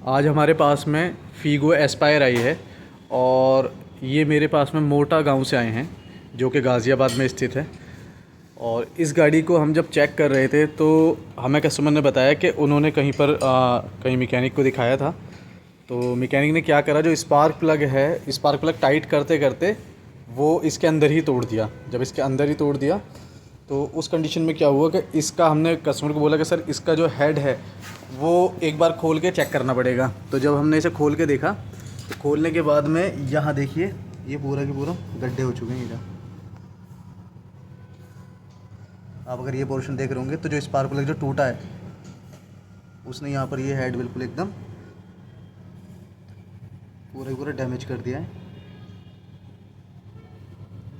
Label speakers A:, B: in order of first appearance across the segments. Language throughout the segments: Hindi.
A: आज हमारे पास में फीगो एस्पायर आई है और ये मेरे पास में मोटा गांव से आए हैं जो कि गाज़ियाबाद में स्थित है। और इस गाड़ी को हम जब चेक कर रहे थे तो हमें कस्टमर ने बताया कि उन्होंने कहीं पर कहीं मैकेनिक को दिखाया था। तो मैकेनिक ने क्या करा, जो स्पार्क प्लग है, स्पार्क प्लग टाइट करते करते वो इसके अंदर ही तोड़ दिया। जब इसके अंदर ही तोड़ दिया तो उस कंडीशन में क्या हुआ कि इसका, हमने कस्टमर को बोला कि सर इसका जो हेड है वो एक बार खोल के चेक करना पड़ेगा। तो जब हमने इसे खोल के देखा तो खोलने के बाद में यहाँ देखिए ये पूरा के पूरा गड्ढे हो चुके हैं इधर। आप अगर ये पोर्शन देख रहे होंगे तो जो स्पार्क प्लग जो टूटा है उसने यहाँ पर ये हेड बिल्कुल एकदम पूरा पूरा डैमेज कर दिया है।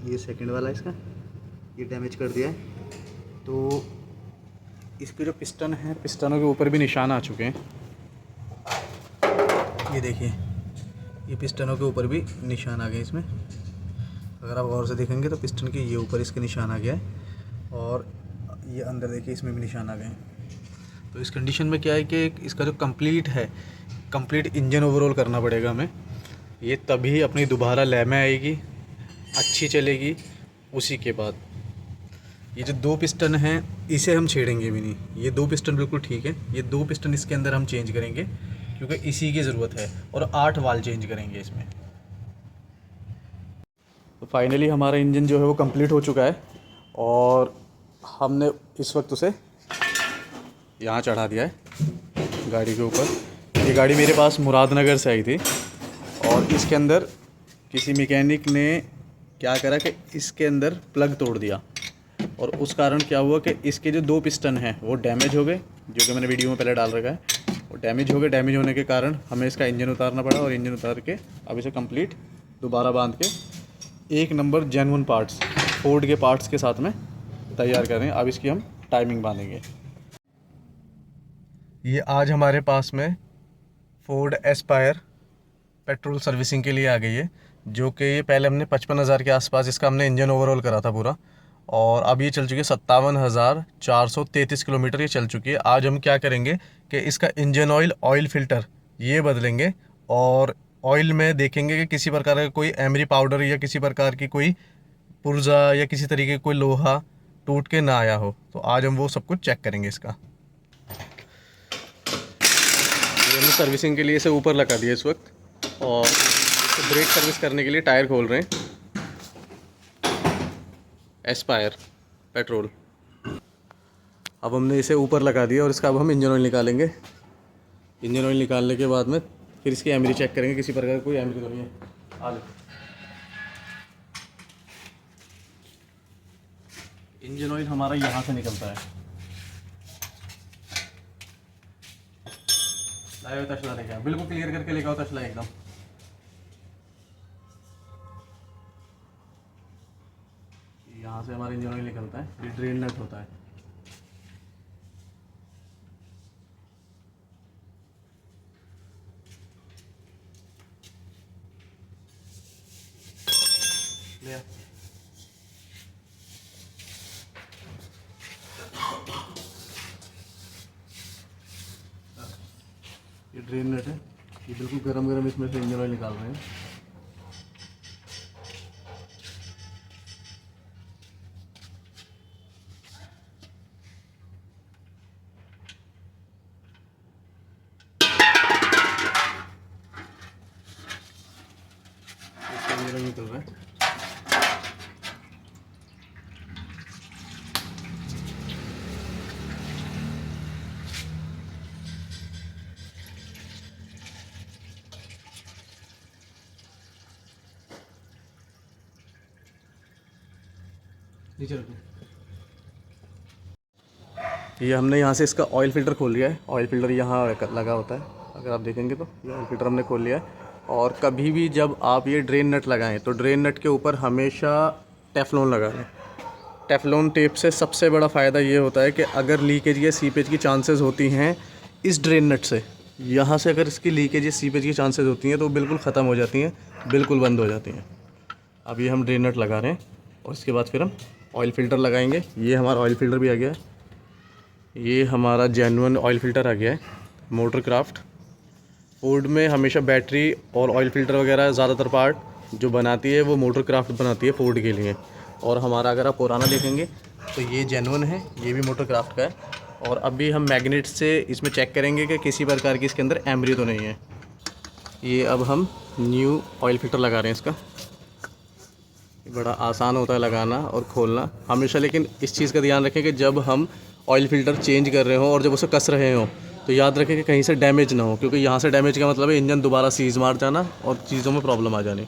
A: ये सेकंड वाला इसका ये डैमेज कर दिया है। तो इसके जो पिस्टन है, पिस्टनों के ऊपर भी निशान आ चुके हैं। ये देखिए ये पिस्टनों के ऊपर भी निशान आ गए इसमें। अगर आप गौर से देखेंगे तो पिस्टन के ये ऊपर इसके निशान आ गया है और ये अंदर देखिए इसमें भी निशान आ गए हैं। तो इस कंडीशन में क्या है कि इसका जो कंप्लीट इंजन ओवरऑल करना पड़ेगा हमें। ये तभी अपनी दोबारा लय में आएगी, अच्छी चलेगी। उसी के बाद ये जो दो पिस्टन हैं इसे हम छेड़ेंगे भी नहीं। ये दो पिस्टन बिल्कुल ठीक है। ये दो पिस्टन इसके अंदर हम चेंज करेंगे क्योंकि इसी की ज़रूरत है, और 8 वाल चेंज करेंगे इसमें। तो फाइनली हमारा इंजन जो है वो कंप्लीट हो चुका है और हमने इस वक्त उसे यहाँ चढ़ा दिया है गाड़ी के ऊपर। ये गाड़ी मेरे पास मुरादनगर से आई थी और इसके अंदर किसी मैकेनिक ने क्या करा कि इसके अंदर प्लग तोड़ दिया और उस कारण क्या हुआ कि इसके जो दो पिस्टन हैं वो डैमेज हो गए, जो कि मैंने वीडियो में पहले डाल रखा है। वो डैमेज हो गए। डैमेज होने के कारण हमें इसका इंजन उतारना पड़ा और इंजन उतार के अब इसे कंप्लीट दोबारा बांध के एक नंबर जेन्युइन पार्ट्स, फोर्ड के पार्ट्स के साथ में तैयार कर रहे हैं। अब इसकी हम टाइमिंग बांधेंगे। ये आज हमारे पास में फोर्ड एस्पायर पेट्रोल सर्विसिंग के लिए आ गई है, जो कि ये पहले हमने 55,000 के आसपास इसका हमने इंजन ओवरऑल करा था पूरा, और अब ये चल चुकी है 57,433 किलोमीटर ये चल चुकी है। आज हम क्या करेंगे कि इसका इंजन ऑयल फ़िल्टर ये बदलेंगे और ऑयल में देखेंगे कि किसी प्रकार का कोई एमरी पाउडर या किसी प्रकार की कोई पुर्जा या किसी तरीके का कोई लोहा टूट के ना आया हो। तो आज हम वो सब कुछ चेक करेंगे इसका। ये हमने सर्विसिंग के लिए इसे ऊपर लगा दिया इस वक्त, और इसे ब्रेक सर्विस करने के लिए टायर खोल रहे हैं एस्पायर पेट्रोल। अब हमने इसे ऊपर लगा दिया और इसका अब हम इंजन ऑयल निकालेंगे। इंजन ऑयल निकालने के बाद में फिर इसकी एमरी चेक करेंगे, किसी प्रकार की कोई एमरी तो नहीं है। आ जाओ। इंजन ऑयल हमारा यहाँ से निकलता है। लाए हुए तशला लेके आओ, बिल्कुल क्लियर करके लेके आओ तशला एकदम। यहाँ से हमारा इंजन ऑयल निकलता है, ये ड्रेन नट होता है। ले आ। ये ड्रेन नट है, ये बिल्कुल गरम गरम इसमें से इंजन ऑयल निकाल रहे हैं। इसका इंजन ऑयल निकल रहा है। नीचे रखो। ये हमने यहाँ से इसका ऑयल फ़िल्टर खोल लिया है। ऑयल फ़िल्टर यहाँ लगा होता है, अगर आप देखेंगे तो ये ऑयल फ़िल्टर हमने खोल लिया है। और कभी भी जब आप ये ड्रेन नट लगाएं तो ड्रेन नट के ऊपर हमेशा टेफ्लॉन लगा लें। टेफ्लॉन टेप से सबसे बड़ा फ़ायदा ये होता है कि अगर लीकेज या सीपेज की चांसेस होती हैं इस ड्रेन नट से, यहाँ से अगर इसकी लीकेज या सीपेज की चांसेस होती हैं तो बिल्कुल ख़त्म हो जाती हैं, बिल्कुल बंद हो जाती हैं। अब ये हम ड्रेन नट लगा रहे हैं और इसके बाद फिर हम ऑयल फ़िल्टर लगाएंगे। ये हमारा ऑयल फ़िल्टर भी आ गया है। ये हमारा जेन्युइन ऑयल फ़िल्टर आ गया है, मोटर क्राफ्ट। फोर्ड में हमेशा बैटरी और ऑयल फिल्टर वगैरह ज़्यादातर पार्ट जो बनाती है वो मोटर क्राफ्ट बनाती है फोर्ड के लिए। और हमारा अगर आप पुराना देखेंगे तो ये जेन्युइन है, ये भी मोटर क्राफ्ट का है। और अभी हम मैग्नेट से इसमें चेक करेंगे कि किसी प्रकार की इसके अंदर एमरी तो नहीं है। ये अब हम न्यू ऑयल फिल्टर लगा रहे हैं इसका। बड़ा आसान होता है लगाना और खोलना हमेशा, लेकिन इस चीज़ का ध्यान रखें कि जब हम ऑयल फिल्टर चेंज कर रहे हों और जब उसे कस रहे हों तो याद रखें कि कहीं से डैमेज ना हो, क्योंकि यहाँ से डैमेज का मतलब है इंजन दोबारा सीज मार जाना और चीज़ों में प्रॉब्लम आ जानी।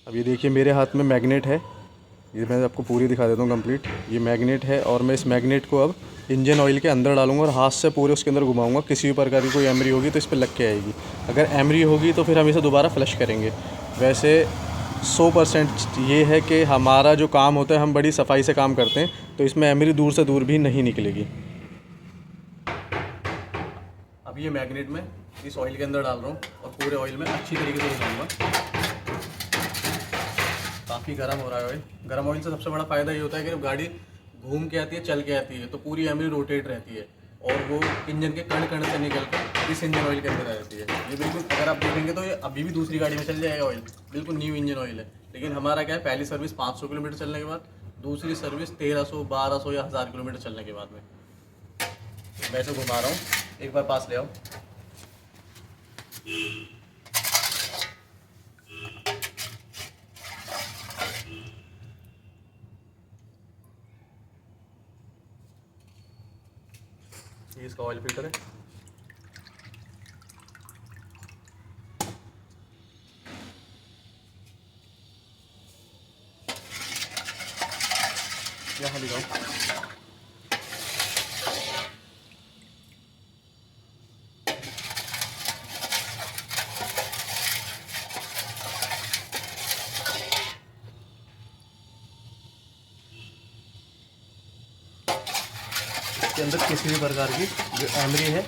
A: अब ये देखिए मेरे हाथ में मैग्नेट है, ये मैं आपको पूरी दिखा देता हूँ कंप्लीट। ये मैग्नेट है और मैं इस मैग्नेट को अब इंजन ऑयल के अंदर डालूंगा और हाथ से पूरे उसके अंदर घुमाऊंगा। किसी भी प्रकार की कोई एमरी होगी तो इस पर लग के आएगी। अगर एमरी होगी तो फिर हम इसे दोबारा फ्लश करेंगे। वैसे 100% ये है कि हमारा जो काम होता है हम बड़ी सफाई से काम करते हैं, तो इसमें एमरी दूर से दूर भी नहीं निकलेगी। अब ये मैग्नेट में इस ऑयल के अंदर डाल रहा हूँ और पूरे ऑयल में अच्छी तरीके से घुमाऊँगा। काफ़ी गर्म हो रहा है ऑयल। गर्म ऑयल से सबसे बड़ा फ़ायदा ये होता है कि जब गाड़ी घूम के आती है, चल के आती है, तो पूरी एमरी रोटेट रहती है और वो इंजन के कण कण से निकल कर इस इंजन ऑयल के अंदर आ जाती है। ये बिल्कुल अगर आप देखेंगे तो ये अभी भी दूसरी गाड़ी में चल जाएगा ऑयल, बिल्कुल न्यू इंजन ऑयल है। लेकिन हमारा क्या है, पहली सर्विस 500 किलोमीटर चलने के बाद, दूसरी सर्विस 1300, 1200 या 1000 किलोमीटर चलने के बाद में। वैसे घुमा रहा हूँ, एक बार पास ले आओ। ये इसका ऑयल फिल्टर है। यहाँ दिखाओ। इसके अंदर किसी भी प्रकार की जो एमरी है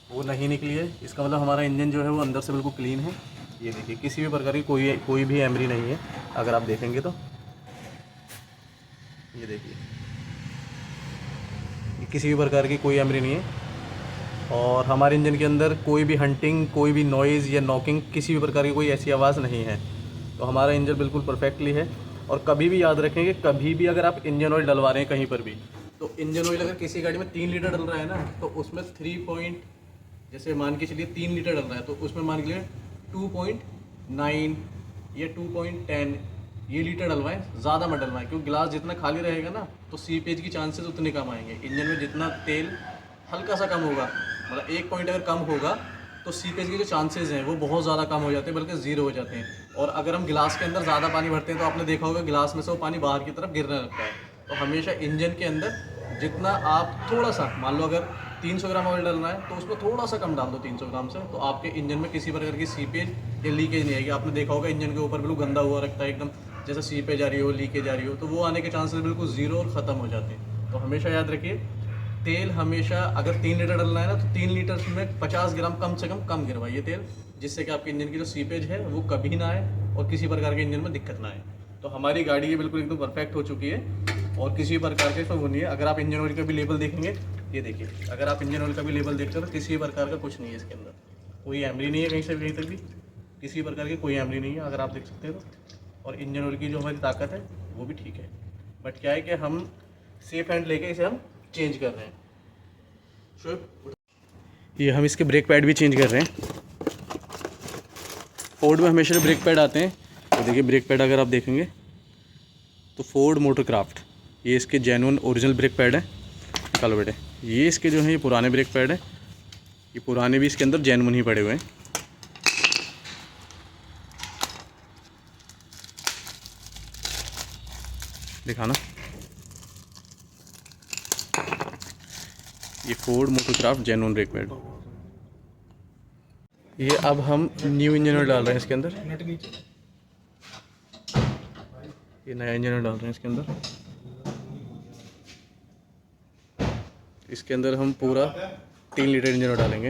A: वो नहीं निकली है। इसका मतलब हमारा इंजन जो है वो अंदर से बिल्कुल क्लीन है। ये देखिए किसी भी प्रकार की कोई भी एमरी नहीं है। अगर आप देखेंगे तो ये देखिए, ये किसी भी प्रकार की कोई एमरी नहीं है। और हमारे इंजन के अंदर कोई भी हंटिंग, कोई भी नॉइज़ या नॉकिंग, किसी भी प्रकार की कोई ऐसी आवाज़ नहीं है। तो हमारा इंजन बिल्कुल परफेक्टली है। और कभी भी याद रखें कि कभी भी अगर आप इंजन ऑयल डलवा रहे हैं कहीं पर भी, तो इंजन ऑयल अगर किसी गाड़ी में 3 लीटर डल रहा है ना, तो उसमें 3 जैसे मान के चलिए 3 लीटर डल रहा है, तो उसमें मान के लिए 2.9 या 2.10 ये लीटर डलवाएं, ज़्यादा मत डलवाएं। क्योंकि गिलास जितना खाली रहेगा ना तो सीपेज की चांसेस उतने कम आएंगे। इंजन में जितना तेल हल्का सा कम होगा, मतलब 1 पॉइंट अगर कम होगा तो सीपेज के जो चांसेस हैं वो बहुत ज़्यादा कम हो जाते हैं, बल्कि ज़ीरो हो जाते हैं। और अगर हम गिलास के अंदर ज़्यादा पानी भरते हैं तो आपने देखा होगा गिलास में से वो पानी बाहर की तरफ गिरने लगता है। तो हमेशा इंजन के अंदर जितना आप थोड़ा सा, मान लो अगर 300 ग्राम ऑयल डालना है तो उसमें थोड़ा सा कम डाल दो 300 ग्राम से, तो आपके इंजन में किसी प्रकार की सीपेज या लीकेज नहीं आएगी। आपने देखा होगा इंजन के ऊपर बिल्कुल गंदा हुआ रखता है एकदम, जैसे सीपेज आ रही हो, लीकेज आ रही हो, तो वो आने के चांसेस बिल्कुल ज़ीरो और ख़त्म हो जाते हैं। तो हमेशा याद रखिए, तेल हमेशा अगर 3 लीटर डालना है ना तो 3 लीटर में 50 ग्राम कम से कम गिरवाइए तेल, जिससे कि आपके इंजन की जो सीपेज है वो कभी ना आए और किसी प्रकार के इंजन में दिक्कत ना आए। तो हमारी गाड़ी ये बिल्कुल एकदम परफेक्ट हो चुकी है और किसी प्रकार के इसमें वो नहीं है। अगर आप इंजन ऑयल का भी लेबल देखेंगे, ये देखिए, अगर आप इंजन ऑयल का भी लेबल देखते हो तो किसी प्रकार का कुछ नहीं है इसके अंदर, कोई एमरी नहीं है कहीं से कहीं तक भी, किसी प्रकार की कोई एमरी नहीं है अगर आप देख सकते हो तो। और इंजन ऑयल की जो हमारी ताकत है वो भी ठीक है, बट क्या है कि हम सेफ हैंड लेके इसे हम चेंज कर रहे हैं। ये हम इसके ब्रेक पैड भी चेंज कर रहे हैं। फोर्ड में हमेशा ब्रेक पैड आते हैं, तो देखिए ब्रेक पैड अगर आप देखेंगे तो फोर्ड मोटर क्राफ्ट, ये इसके जेन्युइन ओरिजिनल ब्रेक पैड है। निकालो बेटे, ये इसके जो है ये पुराने ब्रेक पैड है, ये पुराने भी इसके अंदर जेन्युइन ही पड़े हुए हैं। दिखाना, ये Ford motor craft genuine brake pad. ये अब हम न्यू इंजन ऑयल डाल रहे हैं इसके अंदर, ये नया इंजन ऑयल डाल रहे हैं इसके अंदर। इसके अंदर हम पूरा 3 लीटर इंजन ऑयल डालेंगे।